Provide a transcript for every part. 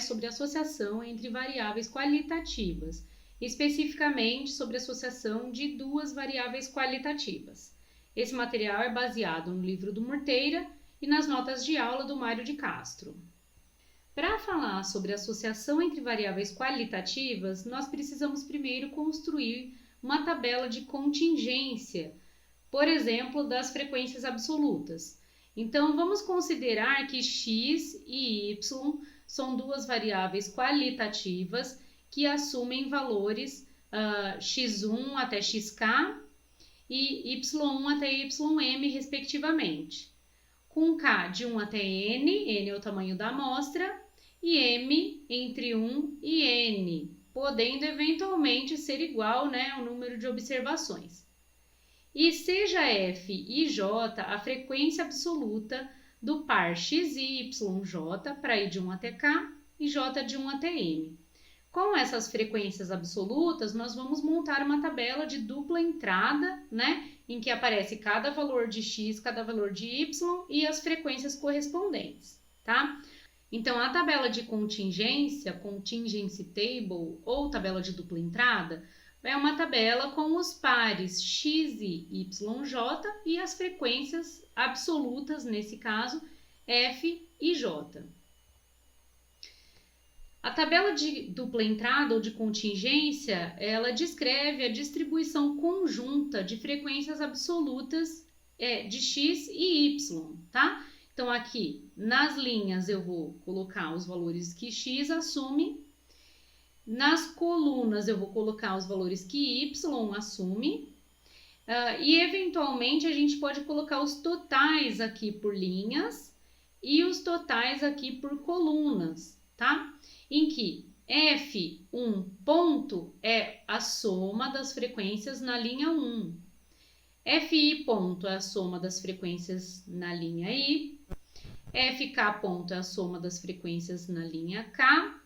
sobre associação entre variáveis qualitativas, especificamente sobre associação de duas variáveis qualitativas. Esse material é baseado no livro do Murteira e nas notas de aula do Mário de Castro. Para falar sobre associação entre variáveis qualitativas, nós precisamos primeiro construir uma tabela de contingência, por exemplo, das frequências absolutas. Então, vamos considerar que x e y são duas variáveis qualitativas que assumem valores x1 até xk e y1 até ym, respectivamente, com k de 1 até n é o tamanho da amostra, e m entre 1 e n, podendo eventualmente ser igual, ao número de observações. E seja f e j a frequência absoluta do par x e yj para i de 1 até k e j de 1 até m. Com essas frequências absolutas, nós vamos montar uma tabela de dupla entrada, em que aparece cada valor de x, cada valor de y e as frequências correspondentes, tá? Então, a tabela de contingência, contingency table ou tabela de dupla entrada, é uma tabela com os pares x e yj e as frequências absolutas, nesse caso, f e j. A tabela de dupla entrada ou de contingência, ela descreve a distribuição conjunta de frequências absolutas de x e y, tá? Então, aqui nas linhas eu vou colocar os valores que x assume, nas colunas eu vou colocar os valores que y assume, e eventualmente a gente pode colocar os totais aqui por linhas e os totais aqui por colunas, tá? Em que f1 ponto é a soma das frequências na linha 1, fi ponto é a soma das frequências na linha i, fk ponto é a soma das frequências na linha k,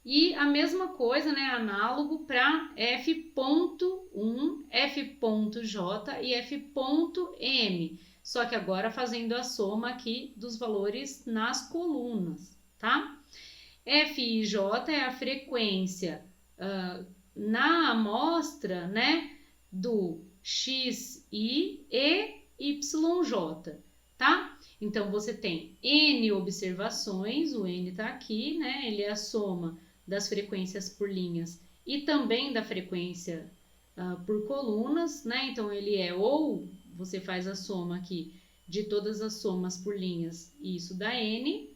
e a mesma coisa, análogo para f.1, f.j e f.m, só que agora fazendo a soma aqui dos valores nas colunas, tá? F e J é a frequência na amostra, do x, y e yj, tá? Então, você tem N observações, o N está aqui, ele é a soma das frequências por linhas e também da frequência por colunas, Então, ele é ou você faz a soma aqui de todas as somas por linhas e isso dá N,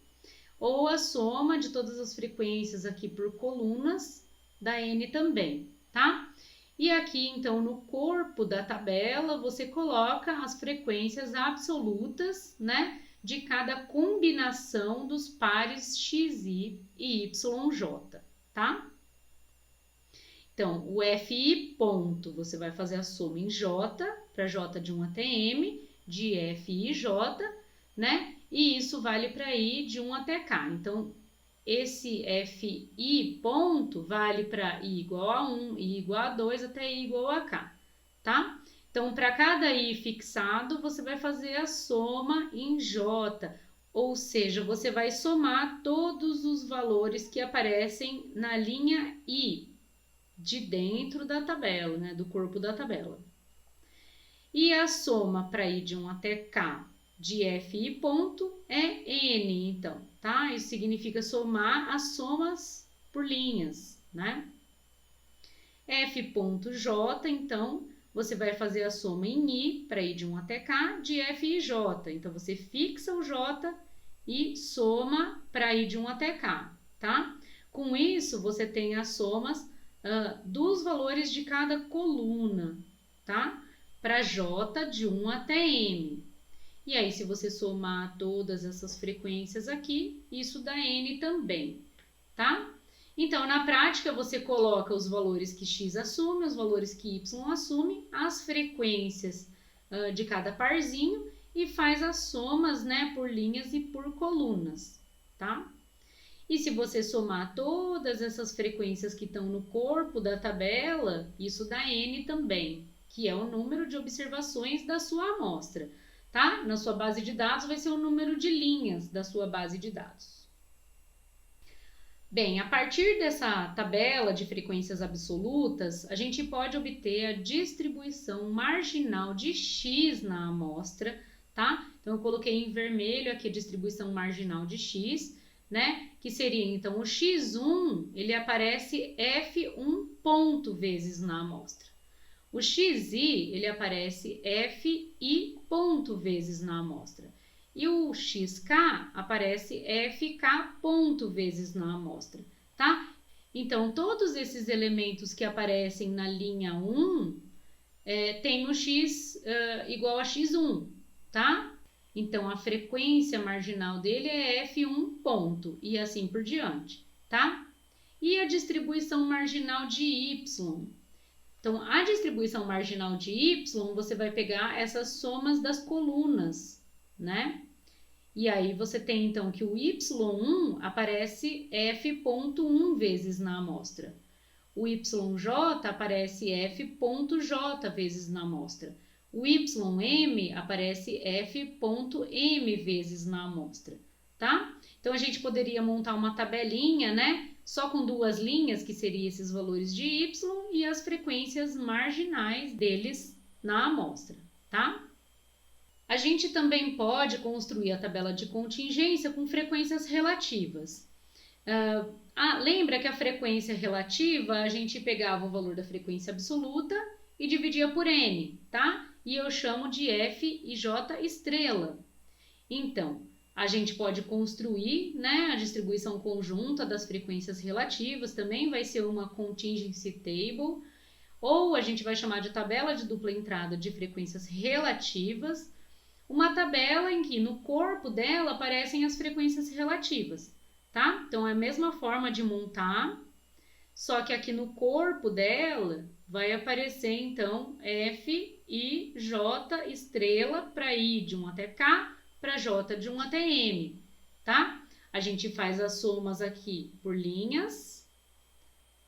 ou a soma de todas as frequências aqui por colunas dá N também, tá? E aqui, então, no corpo da tabela, você coloca as frequências absolutas, de cada combinação dos pares xi e yj, tá? Então, o fi ponto, você vai fazer a soma em j, para j de 1 até m, de f e j, E isso vale para i de 1 até k. Então, esse fi ponto vale para i igual a 1, i igual a 2 até i igual a k, tá? Então, para cada i fixado, você vai fazer a soma em j, ou seja, você vai somar todos os valores que aparecem na linha i, de dentro da tabela, do corpo da tabela. E a soma para i de 1 até k de fi ponto é n, então, tá? Isso significa somar as somas por linhas, f.j, então, você vai fazer a soma em i, para i de 1 até k, de f e j. Então, você fixa o j e soma para i de 1 até k, tá? Com isso, você tem as somas dos valores de cada coluna, tá? Para j de 1 até m. E aí, se você somar todas essas frequências aqui, isso dá n também, tá? Então, na prática, você coloca os valores que x assume, os valores que y assume, as frequências de cada parzinho e faz as somas, por linhas e por colunas, tá? E se você somar todas essas frequências que estão no corpo da tabela, isso dá n também, que é o número de observações da sua amostra, tá? Na sua base de dados vai ser o número de linhas da sua base de dados. Bem, a partir dessa tabela de frequências absolutas, a gente pode obter a distribuição marginal de x na amostra, tá? Então, eu coloquei em vermelho aqui a distribuição marginal de x, né? Que seria, então, o x1, ele aparece f1 ponto vezes na amostra. O xi, ele aparece fi ponto vezes na amostra. E o xk aparece fk ponto vezes na amostra, tá? Então, todos esses elementos que aparecem na linha 1 tem o x igual a x1, tá? Então, a frequência marginal dele é f1 ponto e assim por diante, tá? E a distribuição marginal de y? Então, a distribuição marginal de y, você vai pegar essas somas das colunas, né? E aí você tem, então, que o y1 aparece f.1 vezes na amostra. O yj aparece f.j vezes na amostra. O ym aparece f.m vezes na amostra, tá? Então, a gente poderia montar uma tabelinha, né? Só com duas linhas, que seriam esses valores de y e as frequências marginais deles na amostra, tá? A gente também pode construir a tabela de contingência com frequências relativas. Lembra que a frequência relativa, a gente pegava o valor da frequência absoluta e dividia por n, tá? E eu chamo de f e j estrela. Então, a gente pode construir, né, a distribuição conjunta das frequências relativas, também vai ser uma contingency table, ou a gente vai chamar de tabela de dupla entrada de frequências relativas, uma tabela em que no corpo dela aparecem as frequências relativas, tá? Então, é a mesma forma de montar, só que aqui no corpo dela vai aparecer, então, f e j estrela para i de 1 até k, para j de 1 até m, tá? A gente faz as somas aqui por linhas,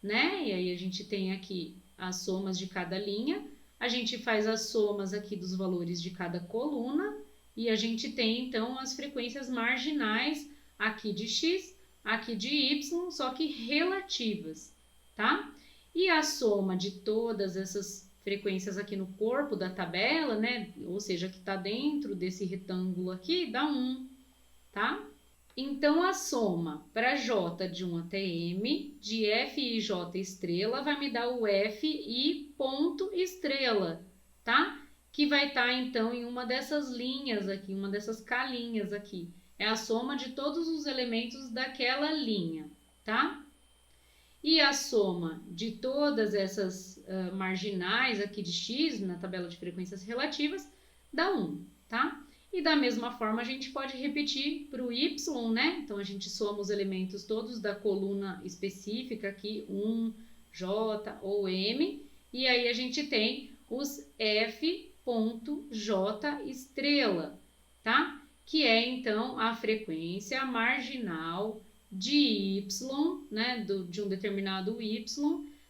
né? E aí a gente tem aqui as somas de cada linha, a gente faz as somas aqui dos valores de cada coluna e a gente tem, então, as frequências marginais aqui de x, aqui de y, só que relativas, tá? E a soma de todas essas frequências aqui no corpo da tabela, né? Ou seja, que está dentro desse retângulo aqui, dá 1, tá? Então, a soma para j de 1 até m de f e j estrela vai me dar o f e ponto estrela, tá? Que vai estar, então, em uma dessas linhas aqui, uma dessas calinhas aqui. É a soma de todos os elementos daquela linha, tá? E a soma de todas essas marginais aqui de x, na tabela de frequências relativas, dá 1, tá? E da mesma forma a gente pode repetir para o y, né? Então, a gente soma os elementos todos da coluna específica aqui, 1, j ou m, e aí a gente tem os f.j estrela, tá? Que é, então, a frequência marginal de y, né? De um determinado y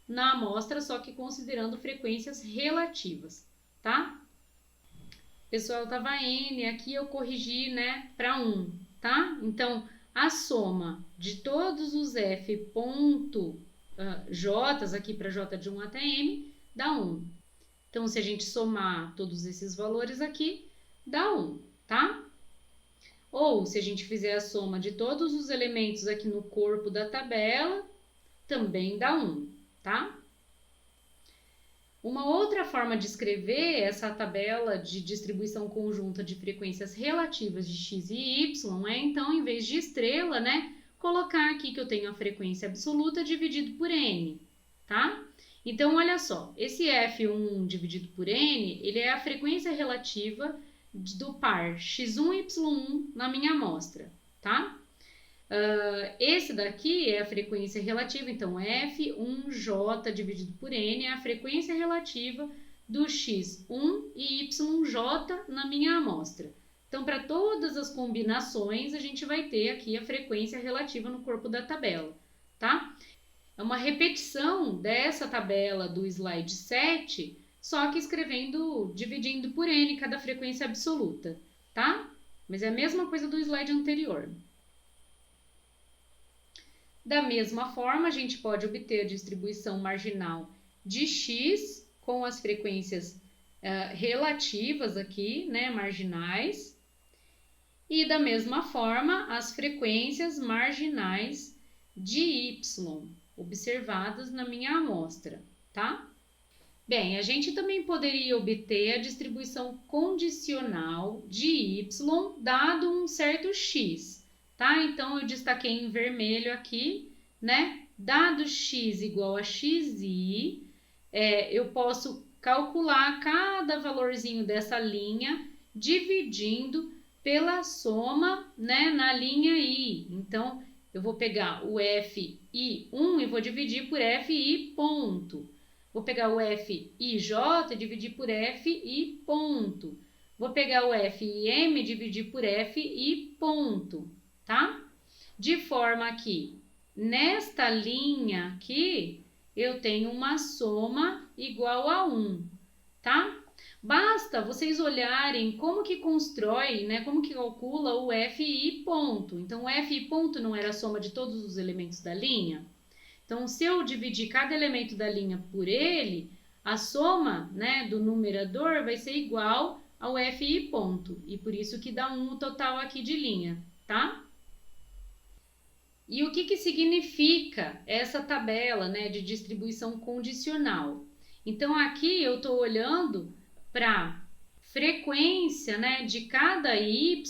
na amostra, só que considerando frequências relativas, tá? Pessoal, tava n, aqui eu corrigi, né, para 1, tá? Então, a soma de todos os f.j aqui para j de 1 até m dá 1. Então, se a gente somar todos esses valores aqui, dá 1, tá? Ou, se a gente fizer a soma de todos os elementos aqui no corpo da tabela, também dá 1, tá? Uma outra forma de escrever essa tabela de distribuição conjunta de frequências relativas de x e y é, então, em vez de estrela, né, colocar aqui que eu tenho a frequência absoluta dividido por n, tá? Então, olha só, esse f1 dividido por n, ele é a frequência relativa do par x1 e y1 na minha amostra, tá? Esse daqui é a frequência relativa, então F1J dividido por N é a frequência relativa do X1 e YJ na minha amostra. Então, para todas as combinações, a gente vai ter aqui a frequência relativa no corpo da tabela, tá? É uma repetição dessa tabela do slide 7, só que dividindo por N cada frequência absoluta, tá? Mas é a mesma coisa do slide anterior. Da mesma forma, a gente pode obter a distribuição marginal de x com as frequências relativas aqui, né, marginais, e da mesma forma as frequências marginais de y observadas na minha amostra, tá? Bem, a gente também poderia obter a distribuição condicional de y dado um certo x, tá? Então, eu destaquei em vermelho aqui, né? Dado x igual a xi, eu posso calcular cada valorzinho dessa linha dividindo pela soma, né, na linha i. Então, eu vou pegar o fi1 e vou dividir por fi ponto. Vou pegar o fij e dividir por fi ponto. Vou pegar o fim e dividir por fi ponto, tá? De forma que, nesta linha aqui, eu tenho uma soma igual a 1, tá? Basta vocês olharem como que constrói, né, como que calcula o fi ponto. Então, o fi ponto não era a soma de todos os elementos da linha? Então, se eu dividir cada elemento da linha por ele, a soma, né, do numerador vai ser igual ao fi ponto. E por isso que dá 1 o total aqui de linha, tá? E o que significa essa tabela, né, de distribuição condicional? Então, aqui eu estou olhando para frequência, né, de cada y,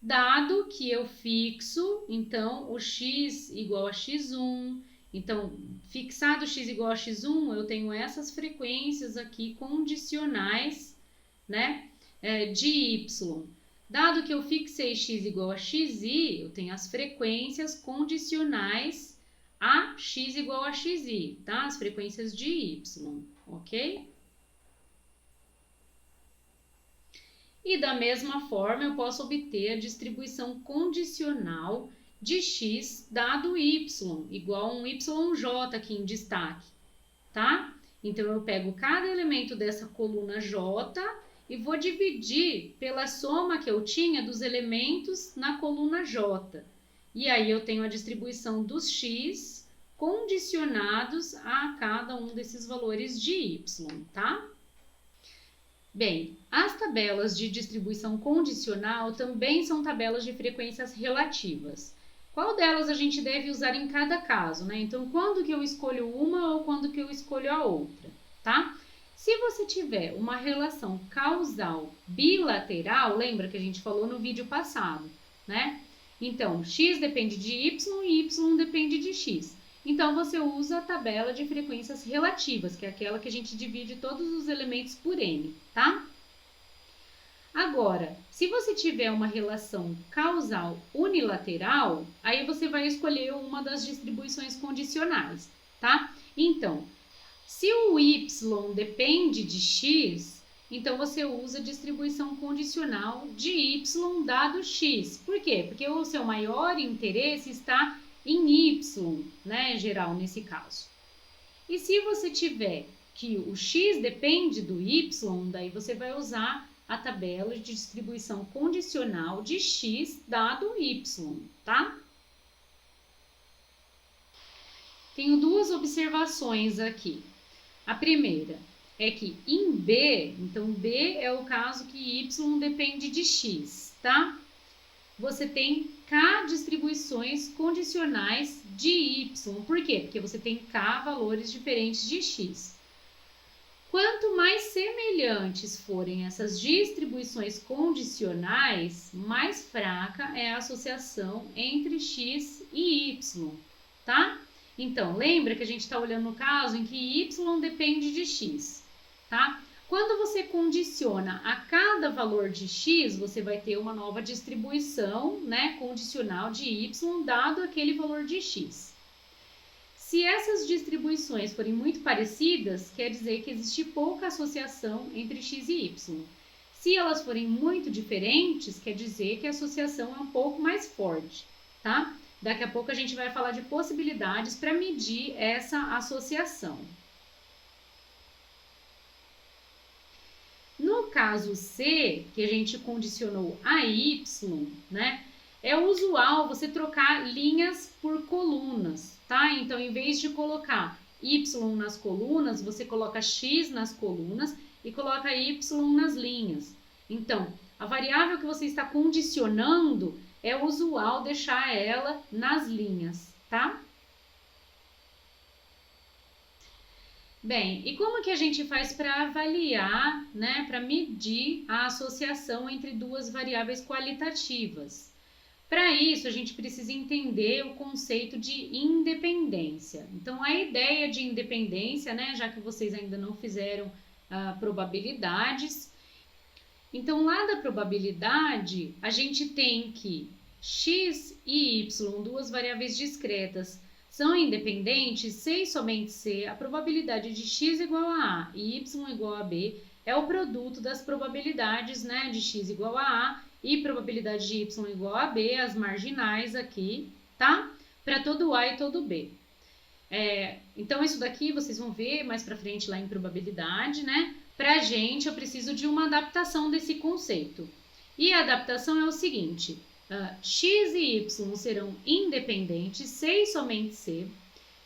dado que eu fixo, então, o x igual a x1. Então, fixado x igual a x1, eu tenho essas frequências aqui condicionais, né, de y. Dado que eu fixei x igual a xi, eu tenho as frequências condicionais a x igual a xi, tá? As frequências de y, ok? E da mesma forma, eu posso obter a distribuição condicional de x dado y, igual a um yj aqui em destaque, tá? Então, eu pego cada elemento dessa coluna j e vou dividir pela soma que eu tinha dos elementos na coluna j. E aí, eu tenho a distribuição dos x condicionados a cada um desses valores de y, tá? Bem, as tabelas de distribuição condicional também são tabelas de frequências relativas. Qual delas a gente deve usar em cada caso, né? Então, quando que eu escolho uma ou quando que eu escolho a outra, tá? Se você tiver uma relação causal bilateral, lembra que a gente falou no vídeo passado, né? Então, x depende de y e y depende de x. Então, você usa a tabela de frequências relativas, que é aquela que a gente divide todos os elementos por n, tá? Agora, se você tiver uma relação causal unilateral, aí você vai escolher uma das distribuições condicionais, tá? Então, se o y depende de x, então você usa a distribuição condicional de y dado x. Por quê? Porque o seu maior interesse está em y, né, geral, nesse caso. E se você tiver que o x depende do y, daí você vai usar a tabela de distribuição condicional de x dado y, tá? Tenho duas observações aqui. A primeira é que em B, então B é o caso que y depende de x, tá? Você tem k distribuições condicionais de y. Por quê? Porque você tem k valores diferentes de x. Quanto mais semelhantes forem essas distribuições condicionais, mais fraca é a associação entre x e y, tá? Então, lembra que a gente está olhando no caso em que y depende de x, tá? Quando você condiciona a cada valor de x, você vai ter uma nova distribuição, né, condicional de y dado aquele valor de x. Se essas distribuições forem muito parecidas, quer dizer que existe pouca associação entre x e y. Se elas forem muito diferentes, quer dizer que a associação é um pouco mais forte, tá? Daqui a pouco a gente vai falar de possibilidades para medir essa associação. No caso C, que a gente condicionou a y, né? é usual você trocar linhas por colunas, tá? Então, em vez de colocar y nas colunas, você coloca x nas colunas e coloca y nas linhas. Então, a variável que você está condicionando é usual deixar ela nas linhas, tá? Bem, e como que a gente faz para avaliar, né, para medir a associação entre duas variáveis qualitativas? Para isso, a gente precisa entender o conceito de independência. Então, a ideia de independência, né, já que vocês ainda não fizeram probabilidades, então lá da probabilidade, a gente tem que x e y, duas variáveis discretas, são independentes se e somente se a probabilidade de x igual a A e y igual a B é o produto das probabilidades, né, de x igual a A e probabilidade de y igual a B, as marginais aqui, tá? Para todo A e todo B. Então, isso daqui vocês vão ver mais para frente lá em probabilidade, né? Para a gente, eu preciso de uma adaptação desse conceito. E a adaptação é o seguinte: x e y serão independentes se e somente se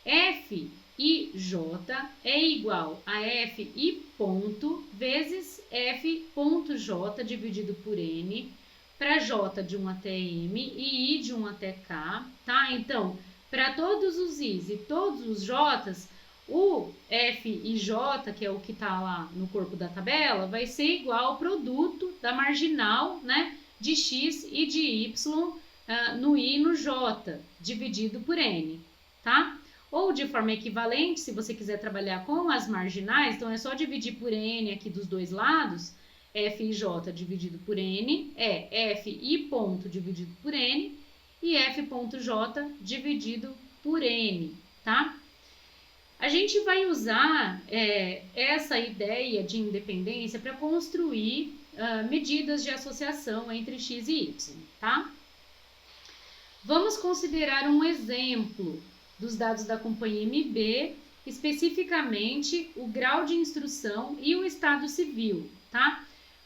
f e j é igual a f e ponto vezes f ponto j dividido por n, para j de 1 até m e i de 1 até k, tá? Então, para todos os i's e todos os j's, o f e j, que é o que está lá no corpo da tabela, vai ser igual ao produto da marginal, né, de x e de y no i e no j, dividido por n, tá? Ou de forma equivalente, se você quiser trabalhar com as marginais, então é só dividir por n aqui dos dois lados, f e j dividido por n é f e ponto dividido por n e f ponto j dividido por n, tá? A gente vai usar essa ideia de independência para construir medidas de associação entre x e y, tá? Vamos considerar um exemplo dos dados da companhia MB, especificamente o grau de instrução e o estado civil, tá?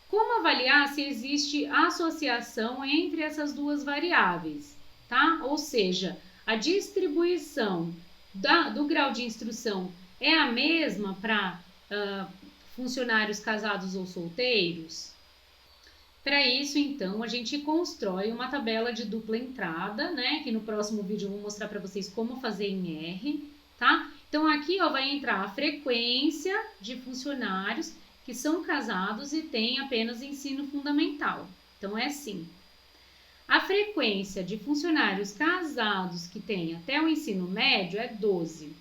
Como avaliar se existe associação entre essas duas variáveis, tá? Ou seja, a distribuição do grau de instrução é a mesma para funcionários casados ou solteiros? Para isso, então, a gente constrói uma tabela de dupla entrada, né? Que no próximo vídeo eu vou mostrar para vocês como fazer em R, tá? Então, aqui ó, vai entrar a frequência de funcionários que são casados e têm apenas ensino fundamental. Então, é assim. A frequência de funcionários casados que têm até o ensino médio é 12.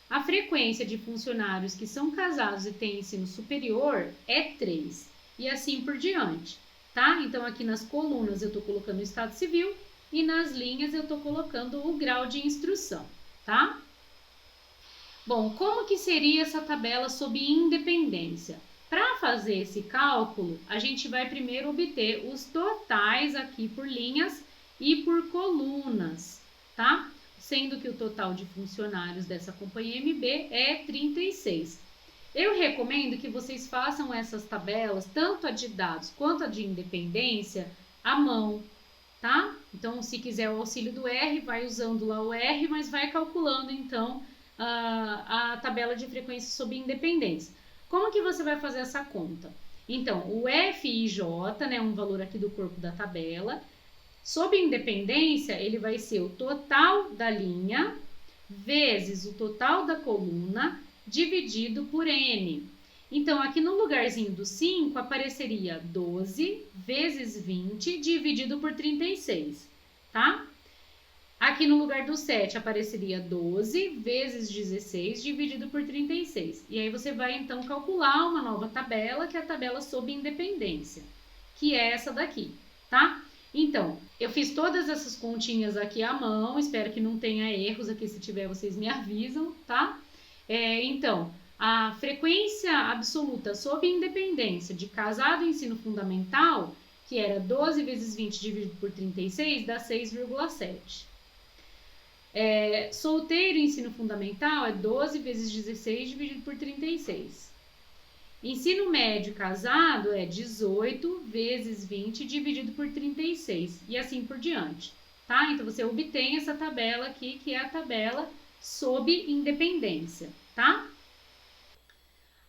A frequência de funcionários que são casados e têm ensino superior é 3. E assim por diante, tá? Então, aqui nas colunas eu estou colocando o estado civil e nas linhas eu estou colocando o grau de instrução, tá? Bom, como que seria essa tabela sob independência? Para fazer esse cálculo, a gente vai primeiro obter os totais aqui por linhas e por colunas, tá? Sendo que o total de funcionários dessa companhia MB é 36. Eu recomendo que vocês façam essas tabelas, tanto a de dados quanto a de independência, à mão, tá? Então, se quiser o auxílio do R, vai usando lá o R, mas vai calculando, então, a tabela de frequência sob independência. Como que você vai fazer essa conta? Então, o f e j, né, um valor aqui do corpo da tabela, sob independência, ele vai ser o total da linha vezes o total da coluna dividido por n. Então, aqui no lugarzinho do 5, apareceria 12 vezes 20 dividido por 36, tá? Aqui no lugar do 7 apareceria 12 vezes 16 dividido por 36. E aí você vai então calcular uma nova tabela, que é a tabela sob independência, que é essa daqui, tá? Então, eu fiz todas essas continhas aqui à mão, espero que não tenha erros aqui, se tiver vocês me avisam, tá? Então, a frequência absoluta sob independência de casado e ensino fundamental, que era 12 vezes 20 dividido por 36, dá 6,7. Solteiro e ensino fundamental é 12 vezes 16 dividido por 36. Ensino médio casado é 18 vezes 20 dividido por 36 e assim por diante, tá? Então, você obtém essa tabela aqui, que é a tabela sob independência, tá?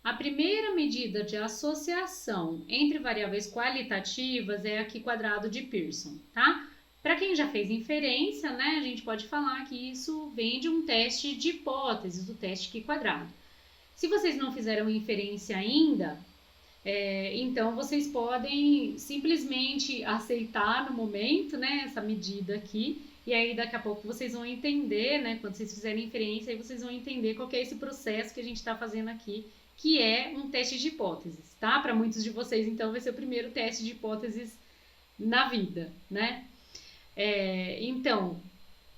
A primeira medida de associação entre variáveis qualitativas é a Q quadrado de Pearson, tá? Para quem já fez inferência, né, a gente pode falar que isso vem de um teste de hipóteses, o teste Q quadrado. Se vocês não fizeram inferência ainda, então vocês podem simplesmente aceitar no momento, né, essa medida aqui, e aí daqui a pouco vocês vão entender, né, quando vocês fizerem inferência, aí vocês vão entender qual que é esse processo que a gente está fazendo aqui, que é um teste de hipóteses, tá? Para muitos de vocês, então, vai ser o primeiro teste de hipóteses na vida, né? Então,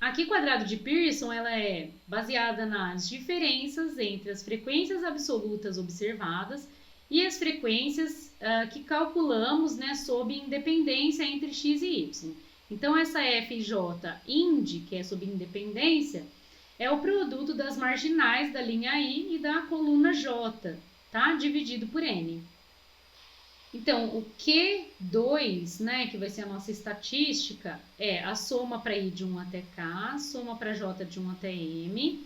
a Q quadrado de Pearson, ela é baseada nas diferenças entre as frequências absolutas observadas e as frequências que calculamos, né, sob independência entre x e y. Então, essa FJ ind, que é sob independência, é o produto das marginais da linha I e da coluna J, tá? Dividido por N. Então, o Q2, né, que vai ser a nossa estatística, é a soma para I de 1 até K, soma para J de 1 até M,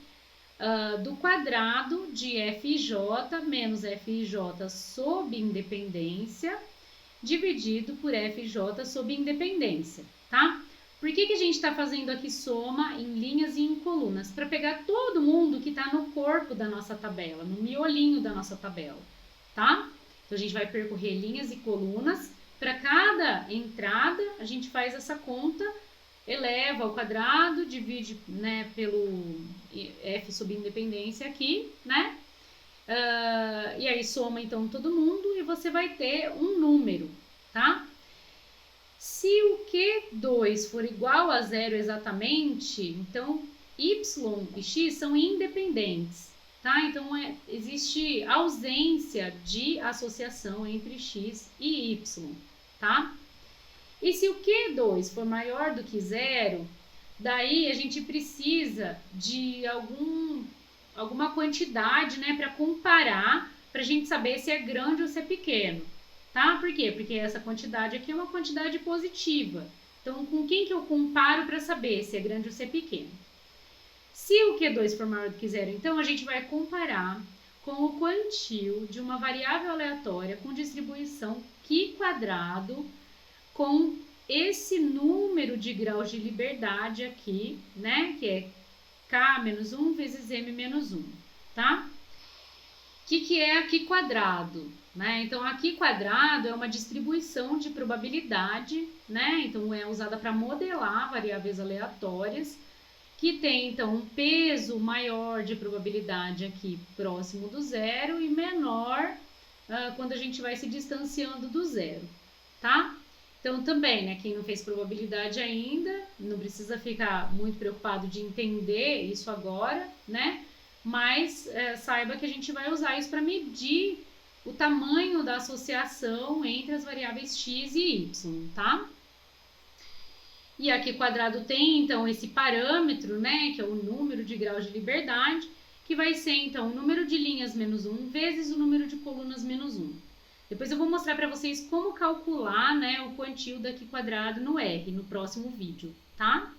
do quadrado de FJ menos FJ sob independência, dividido por FJ sob independência, tá? Por que a gente está fazendo aqui soma em linhas e em colunas? Para pegar todo mundo que está no corpo da nossa tabela, no miolinho da nossa tabela, tá? Então, a gente vai percorrer linhas e colunas. Para cada entrada, a gente faz essa conta, eleva ao quadrado, divide, né, pelo f sob independência aqui, né? E aí soma, então, todo mundo e você vai ter um número, tá? Se o Q2 for igual a zero exatamente, então y e x são independentes. Tá? Então, existe ausência de associação entre x e y, tá? E se o Q2 for maior do que zero, daí a gente precisa de alguma quantidade, né, para comparar, para a gente saber se é grande ou se é pequeno, tá? Por quê? Porque essa quantidade aqui é uma quantidade positiva. Então, com quem que eu comparo para saber se é grande ou se é pequeno? Se o Q2 for maior do que zero, então a gente vai comparar com o quantio de uma variável aleatória com distribuição Q quadrado com esse número de graus de liberdade aqui, né? Que é K menos 1 vezes M menos 1, tá? O que é a Q quadrado? Né? Então, a Q quadrado é uma distribuição de probabilidade, né? Então, é usada para modelar variáveis aleatórias, que tem, então, um peso maior de probabilidade aqui próximo do zero e menor quando a gente vai se distanciando do zero, tá? Então, também, né, quem não fez probabilidade ainda, não precisa ficar muito preocupado de entender isso agora, né? Mas saiba que a gente vai usar isso para medir o tamanho da associação entre as variáveis x e y, tá? E aqui quadrado tem, então, esse parâmetro, né, que é o número de graus de liberdade, que vai ser, então, o número de linhas menos 1 vezes o número de colunas menos 1. Depois eu vou mostrar para vocês como calcular, né, o quantio daqui quadrado no R, no próximo vídeo, tá?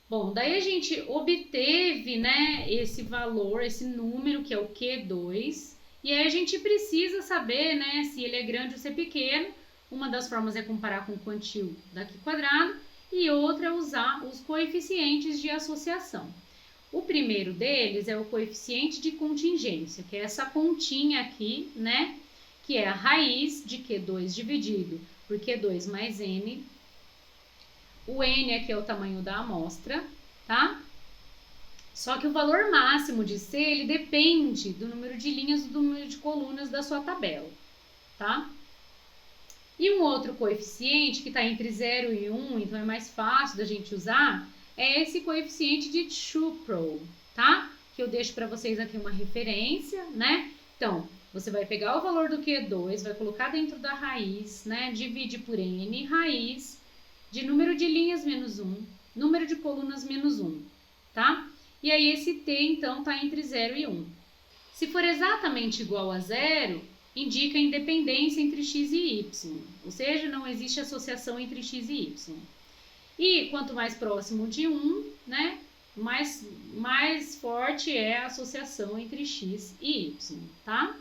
Bom, daí a gente obteve, né, esse valor, esse número, que é o Q2, e aí a gente precisa saber, né, se ele é grande ou se é pequeno. Uma das formas é comparar com o quantio daqui quadrado e outra é usar os coeficientes de associação. O primeiro deles é o coeficiente de contingência, que é essa continha aqui, né? Que é a raiz de Q2 dividido por Q2 mais N. O N aqui é o tamanho da amostra, tá? Só que o valor máximo de C, ele depende do número de linhas e do número de colunas da sua tabela, tá? E um outro coeficiente que está entre 0 e 1, então é mais fácil da gente usar, é esse coeficiente de Tupro, tá? Que eu deixo para vocês aqui uma referência, né? Então, você vai pegar o valor do Q2, vai colocar dentro da raiz, né? Divide por N, raiz de número de linhas menos 1, número de colunas menos 1, tá? E aí esse T, então, está entre 0 e 1. Se for exatamente igual a zero, indica independência entre x e y, ou seja, não existe associação entre x e y. E quanto mais próximo de 1, né, mais forte é a associação entre x e y, tá?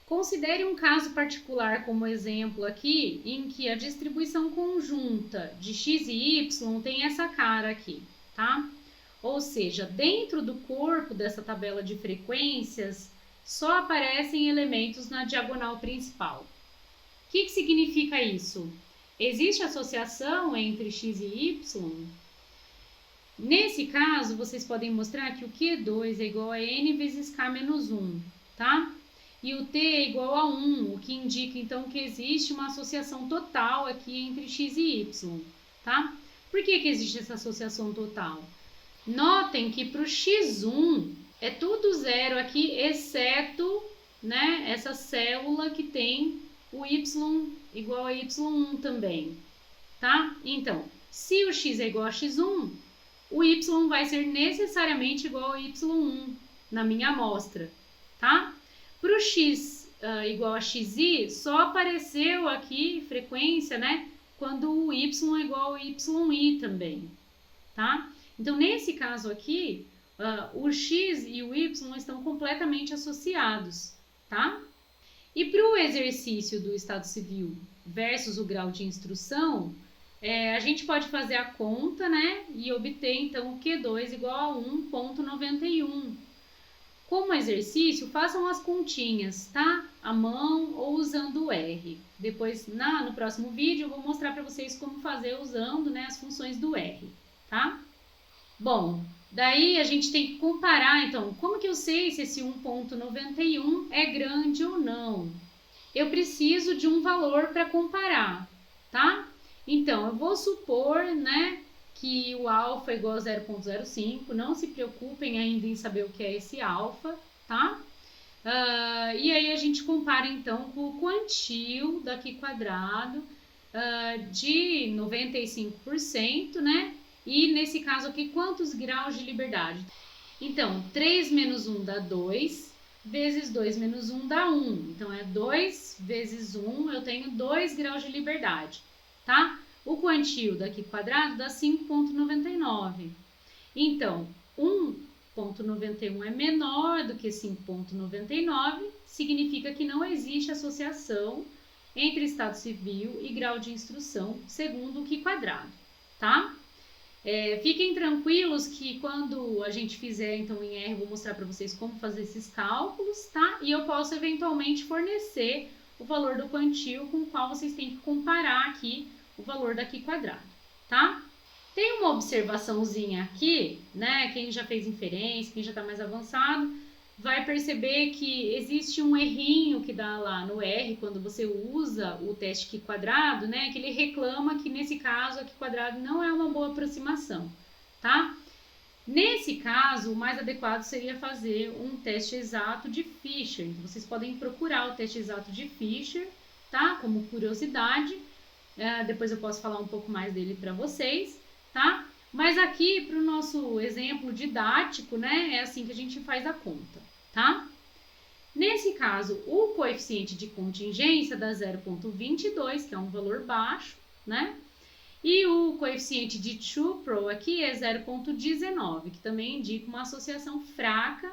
Considere um caso particular como exemplo aqui, em que a distribuição conjunta de x e y tem essa cara aqui, tá? Ou seja, dentro do corpo dessa tabela de frequências, só aparecem elementos na diagonal principal. O que significa isso? Existe associação entre x e y? Nesse caso, vocês podem mostrar que o Q2 é igual a n vezes k menos 1, tá? E o t é igual a 1, o que indica então que existe uma associação total aqui entre x e y, tá? Por que existe essa associação total? Notem que para o x1 é tudo zero aqui, exceto, né, essa célula que tem o y igual a y1 também, tá? Então, se o x é igual a x1, o y vai ser necessariamente igual a y1 na minha amostra, tá? Para o x igual a xi, só apareceu aqui frequência, né, quando o y é igual a yi também, tá? Então, nesse caso aqui, o x e o y estão completamente associados, tá? E para o exercício do Estado Civil versus o grau de instrução, a gente pode fazer a conta, né, e obter, então, o Q2 igual a 1,91. Como exercício, façam as continhas, tá? À mão ou usando o R. Depois, no próximo vídeo, eu vou mostrar para vocês como fazer usando, né, as funções do R, tá? Bom, daí a gente tem que comparar, então, como que eu sei se esse 1,91 é grande ou não? Eu preciso de um valor para comparar, tá? Então, eu vou supor, né, que o alfa é igual a 0,05, não se preocupem ainda em saber o que é esse alfa, tá? E aí a gente compara então com o quantio daqui quadrado de 95%, né? E nesse caso aqui, quantos graus de liberdade? Então, 3 menos 1 dá 2, vezes 2 menos 1 dá 1. Então, é 2 vezes 1, eu tenho 2 graus de liberdade, tá? O quantio daqui quadrado dá 5,99. Então, 1,91 é menor do que 5,99, significa que não existe associação entre estado civil e grau de instrução segundo o Q quadrado, tá? Fiquem tranquilos que quando a gente fizer então em R, eu vou mostrar para vocês como fazer esses cálculos, tá? E eu posso eventualmente fornecer o valor do quantio com o qual vocês têm que comparar aqui o valor daqui quadrado, tá? Tem uma observaçãozinha aqui, né? Quem já fez inferência, quem já está mais avançado, vai perceber que existe um errinho que dá lá no R, quando você usa o teste Q quadrado, né? Que ele reclama que nesse caso, Q quadrado não é uma boa aproximação, tá? Nesse caso, o mais adequado seria fazer um teste exato de Fisher. Então, vocês podem procurar o teste exato de Fisher, tá? Como curiosidade. Depois eu posso falar um pouco mais dele para vocês, tá? Mas aqui, para o nosso exemplo didático, né, é assim que a gente faz a conta, tá? Nesse caso, o coeficiente de contingência dá 0,22, que é um valor baixo, né? E o coeficiente de Tupro aqui é 0,19, que também indica uma associação fraca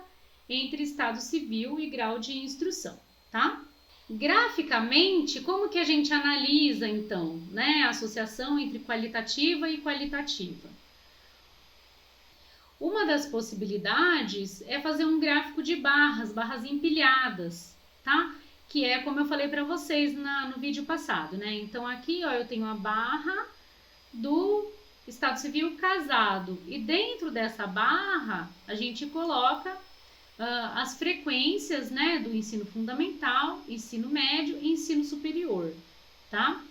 entre estado civil e grau de instrução, tá? Graficamente, como que a gente analisa, então, né, a associação entre qualitativa e qualitativa? Uma das possibilidades é fazer um gráfico de barras empilhadas, tá? Que é como eu falei para vocês no vídeo passado, né? Então, aqui, ó, eu tenho a barra do estado civil casado. E dentro dessa barra, a gente coloca as frequências, né, do ensino fundamental, ensino médio e ensino superior, tá?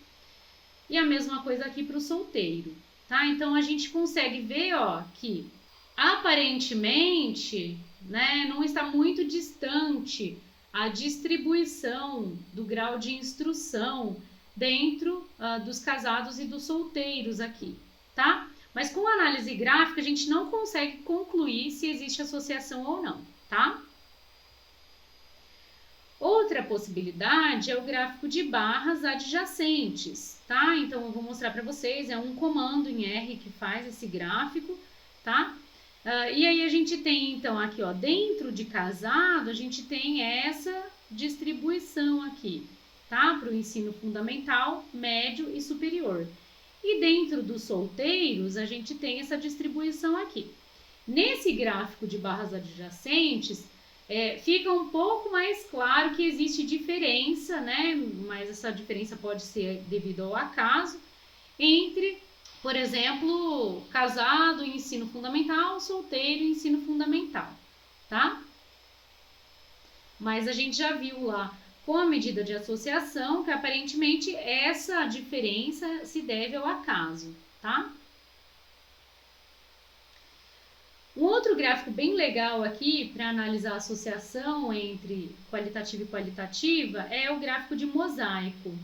E a mesma coisa aqui para o solteiro, tá? Então, a gente consegue ver, ó, que aparentemente, né, não está muito distante a distribuição do grau de instrução dentro dos casados e dos solteiros aqui, tá? Mas com a análise gráfica, a gente não consegue concluir se existe associação ou não, tá? Outra possibilidade é o gráfico de barras adjacentes, tá? Então, eu vou mostrar para vocês, é um comando em R que faz esse gráfico, tá? E aí a gente tem, então, aqui, ó, dentro de casado, a gente tem essa distribuição aqui, tá? Para o ensino fundamental, médio e superior. E dentro dos solteiros, a gente tem essa distribuição aqui. Nesse gráfico de barras adjacentes, fica um pouco mais claro que existe diferença, né? Mas essa diferença pode ser devido ao acaso, entre, por exemplo, casado e ensino fundamental, solteiro e ensino fundamental, tá? Mas a gente já viu lá com a medida de associação que aparentemente essa diferença se deve ao acaso, tá? Um outro gráfico bem legal aqui para analisar a associação entre qualitativa e qualitativa é o gráfico de mosaico.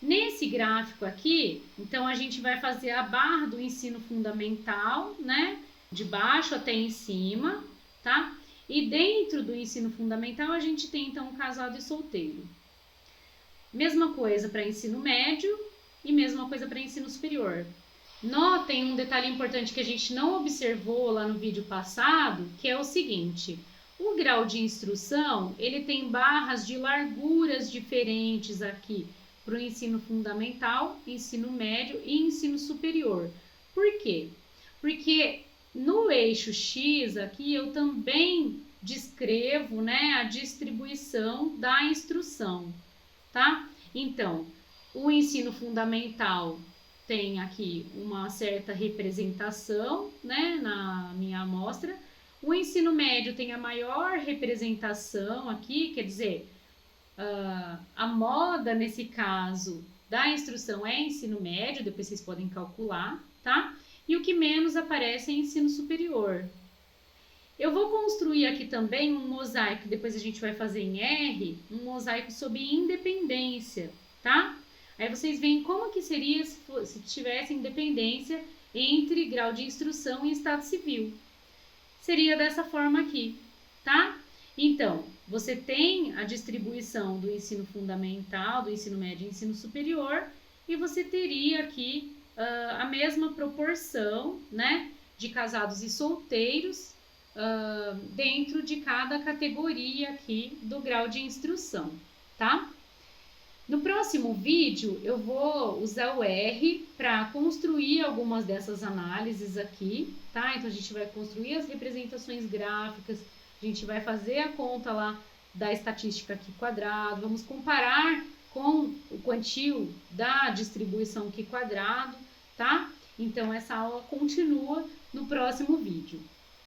Nesse gráfico aqui, então a gente vai fazer a barra do ensino fundamental, né? De baixo até em cima, tá? E dentro do ensino fundamental a gente tem então casado e solteiro. Mesma coisa para ensino médio e mesma coisa para ensino superior. Notem um detalhe importante que a gente não observou lá no vídeo passado, que é o seguinte: o grau de instrução, ele tem barras de larguras diferentes aqui para o ensino fundamental, ensino médio e ensino superior. Por quê? Porque no eixo X aqui eu também descrevo, né, a distribuição da instrução, tá? Então, o ensino fundamental tem aqui uma certa representação, né, na minha amostra. O ensino médio tem a maior representação aqui, quer dizer, a moda nesse caso da instrução é ensino médio, depois vocês podem calcular, tá? E o que menos aparece é ensino superior. Eu vou construir aqui também um mosaico, depois a gente vai fazer em R, um mosaico sobre independência, tá? Aí vocês veem como que seria se tivesse independência entre grau de instrução e estado civil. Seria dessa forma aqui, tá? Então, você tem a distribuição do ensino fundamental, do ensino médio e ensino superior, e você teria aqui a mesma proporção, né, de casados e solteiros dentro de cada categoria aqui do grau de instrução, tá? No próximo vídeo, eu vou usar o R para construir algumas dessas análises aqui, tá? Então, a gente vai construir as representações gráficas, a gente vai fazer a conta lá da estatística Q quadrado, vamos comparar com o quantio da distribuição Q quadrado, tá? Então, essa aula continua no próximo vídeo.